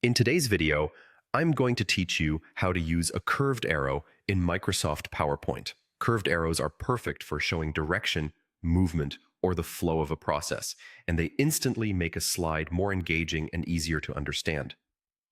In today's video, I'm going to teach you how to use a curved arrow in Microsoft PowerPoint. Curved arrows are perfect for showing direction, movement, or the flow of a process, and they instantly make a slide more engaging and easier to understand.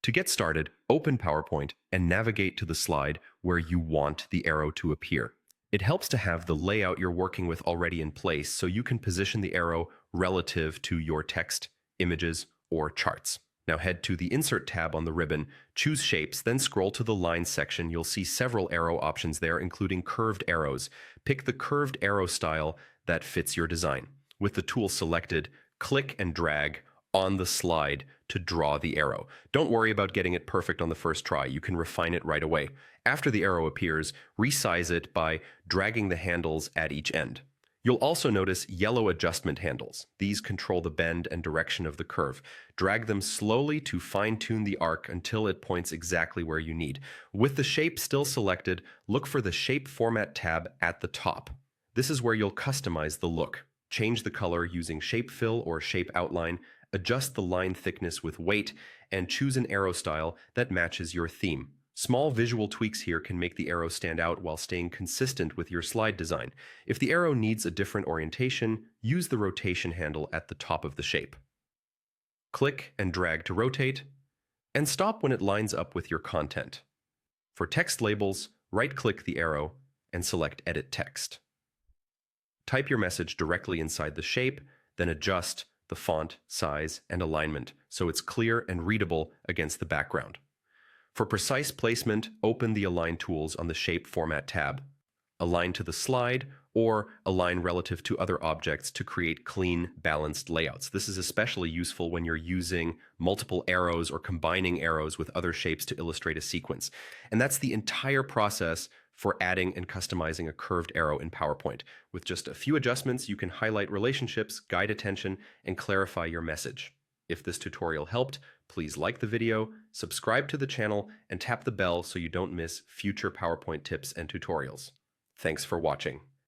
To get started, open PowerPoint and navigate to the slide where you want the arrow to appear. It helps to have the layout you're working with already in place so you can position the arrow relative to your text, images, or charts. Now head to the Insert tab on the ribbon, choose Shapes, then scroll to the Lines section. You'll see several arrow options there, including curved arrows. Pick the curved arrow style that fits your design. With the tool selected, click and drag on the slide to draw the arrow. Don't worry about getting it perfect on the first try. You can refine it right away. After the arrow appears, resize it by dragging the handles at each end. You'll also notice yellow adjustment handles. These control the bend and direction of the curve. Drag them slowly to fine-tune the arc until it points exactly where you need. With the shape still selected, look for the Shape Format tab at the top. This is where you'll customize the look. Change the color using Shape Fill or Shape Outline, adjust the line thickness with weight, and choose an arrow style that matches your theme. Small visual tweaks here can make the arrow stand out while staying consistent with your slide design. If the arrow needs a different orientation, use the rotation handle at the top of the shape. Click and drag to rotate, and stop when it lines up with your content. For text labels, right-click the arrow and select Edit Text. Type your message directly inside the shape, then adjust the font, size, and alignment so it's clear and readable against the background. For precise placement, open the Align tools on the Shape Format tab. Align to the slide or align relative to other objects to create clean, balanced layouts. This is especially useful when you're using multiple arrows or combining arrows with other shapes to illustrate a sequence. And that's the entire process for adding and customizing a curved arrow in PowerPoint. With just a few adjustments, you can highlight relationships, guide attention, and clarify your message. If this tutorial helped, please like the video, subscribe to the channel, and tap the bell so you don't miss future PowerPoint tips and tutorials. Thanks for watching.